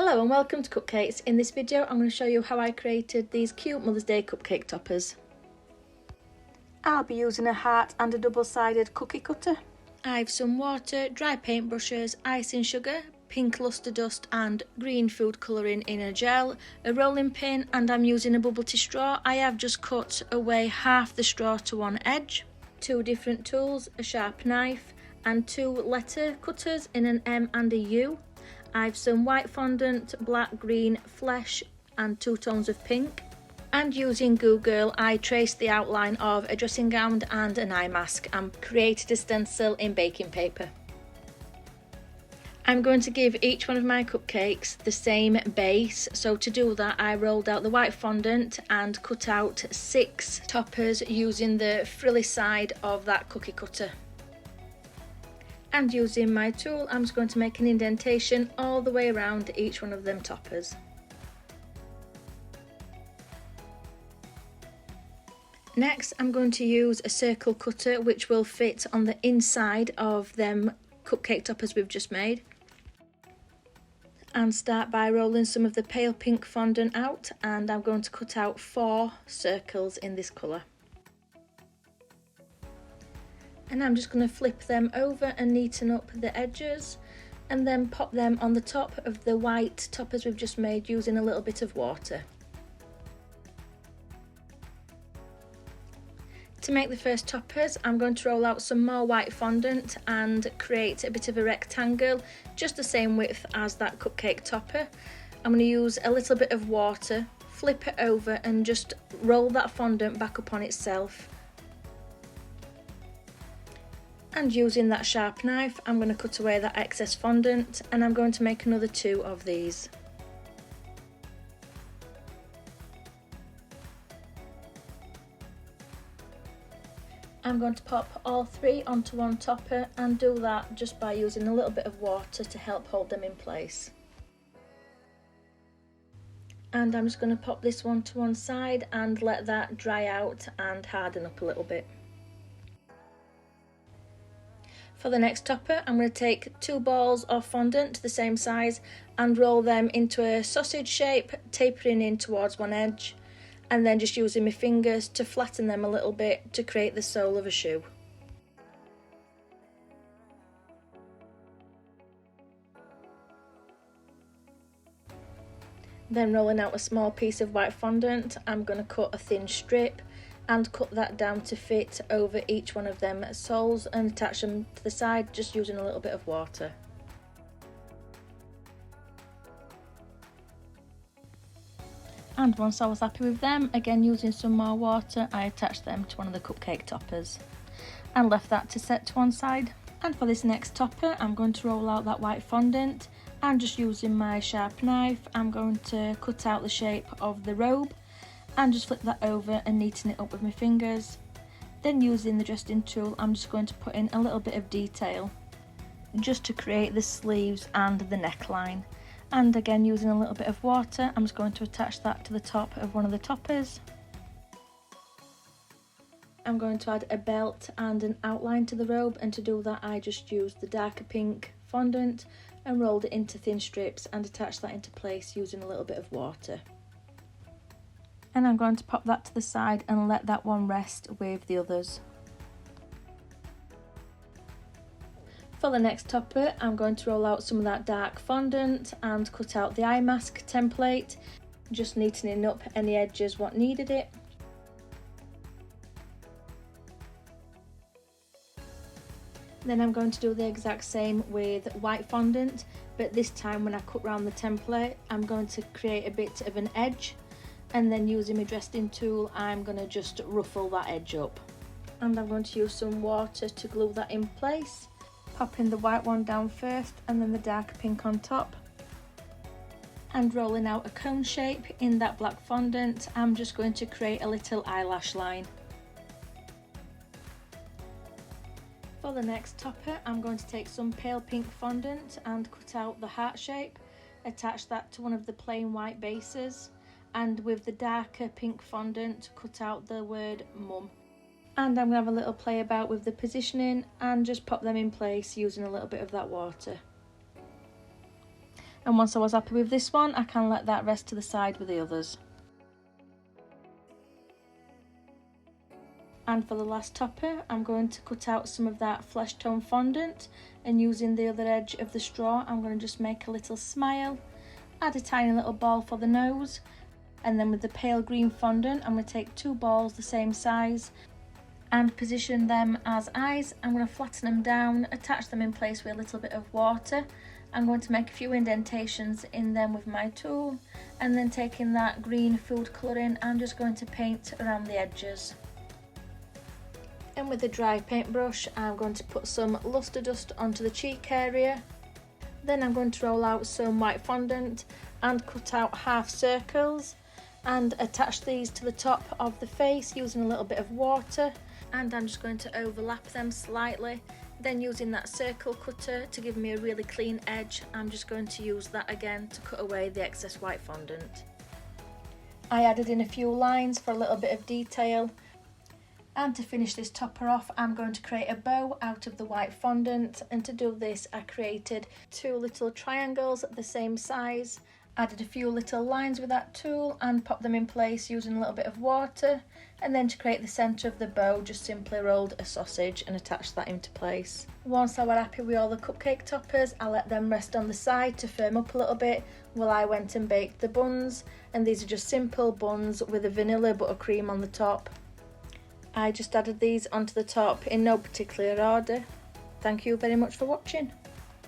Hello and welcome to Cupcakes. In this video I'm going to show you how I created these cute Mother's Day cupcake toppers. I'll be using a heart and a double-sided cookie cutter. I've some water, dry paintbrushes, icing sugar, pink luster dust and green food colouring in a gel, a rolling pin, and I'm using a bubble tea straw. I have just cut away half the straw to one edge. Two different tools, a sharp knife and two letter cutters in an M and a U. I've some white fondant, black, green, flesh and two tones of pink. And using Glue Girl, I traced the outline of a dressing gown and an eye mask and created a stencil in baking paper. I'm going to give each one of my cupcakes the same base, so to do that I rolled out the white fondant and cut out 6 toppers using the frilly side of that cookie cutter. And using my tool I'm just going to make an indentation all the way around each one of them toppers. Next I'm going to use a circle cutter which will fit on the inside of them cupcake toppers we've just made. And start by rolling some of the pale pink fondant out, and I'm going to cut out 4 circles in this colour. And I'm just going to flip them over and neaten up the edges and then pop them on the top of the white toppers we've just made using a little bit of water. To make the first toppers, I'm going to roll out some more white fondant and create a bit of a rectangle, just the same width as that cupcake topper. I'm going to use a little bit of water, flip it over and just roll that fondant back up on itself. And using that sharp knife, I'm going to cut away that excess fondant and I'm going to make another 2 of these. I'm going to pop all 3 onto one topper and do that just by using a little bit of water to help hold them in place. And I'm just going to pop this one to one side and let that dry out and harden up a little bit. For the next topper I'm going to take 2 balls of fondant the same size and roll them into a sausage shape, tapering in towards one edge, and then just using my fingers to flatten them a little bit to create the sole of a shoe. Then rolling out a small piece of white fondant, I'm going to cut a thin strip and cut that down to fit over each one of them soles and attach them to the side just using a little bit of water. And once I was happy with them, again using some more water, I attached them to one of the cupcake toppers and left that to set to one side. And for this next topper, I'm going to roll out that white fondant and just using my sharp knife, I'm going to cut out the shape of the robe and just flip that over and neaten it up with my fingers. Then using the adjusting tool, I'm just going to put in a little bit of detail just to create the sleeves and the neckline. And again using a little bit of water, I'm just going to attach that to the top of one of the toppers. I'm going to add a belt and an outline to the robe, and to do that I just used the darker pink fondant and rolled it into thin strips and attached that into place using a little bit of water. And I'm going to pop that to the side and let that one rest with the others. For the next topper, I'm going to roll out some of that dark fondant and cut out the eye mask template, just neatening up any edges what needed it. Then I'm going to do the exact same with white fondant, but this time when I cut round the template, I'm going to create a bit of an edge, and then using my adjusting tool, I'm going to just ruffle that edge up. And I'm going to use some water to glue that in place. Popping the white one down first and then the dark pink on top, and rolling out a cone shape in that black fondant, I'm just going to create a little eyelash line. For the next topper, I'm going to take some pale pink fondant and cut out the heart shape, attach that to one of the plain white bases, and with the darker pink fondant cut out the word mum. And I'm going to have a little play about with the positioning and just pop them in place using a little bit of that water. And once I was happy with this one, I can let that rest to the side with the others. And for the last topper, I'm going to cut out some of that flesh tone fondant, and using the other edge of the straw, I'm going to just make a little smile, add a tiny little ball for the nose, and then with the pale green fondant, I'm going to take 2 balls the same size and position them as eyes. I'm going to flatten them down, attach them in place with a little bit of water. I'm going to make a few indentations in them with my tool, and then taking that green food colouring, I'm just going to paint around the edges. And with the dry paintbrush, I'm going to put some luster dust onto the cheek area. Then I'm going to roll out some white fondant and cut out half circles and attach these to the top of the face using a little bit of water. And I'm just going to overlap them slightly. Then using that circle cutter to give me a really clean edge, I'm just going to use that again to cut away the excess white fondant. I added in a few lines for a little bit of detail. And to finish this topper off, I'm going to create a bow out of the white fondant, and to do this I created 2 little triangles the same size, added a few little lines with that tool and popped them in place using a little bit of water, and then to create the centre of the bow just simply rolled a sausage and attached that into place. Once I was happy with all the cupcake toppers, I let them rest on the side to firm up a little bit while I went and baked the buns, and these are just simple buns with a vanilla buttercream on the top. I just added these onto the top in no particular order. Thank you very much for watching.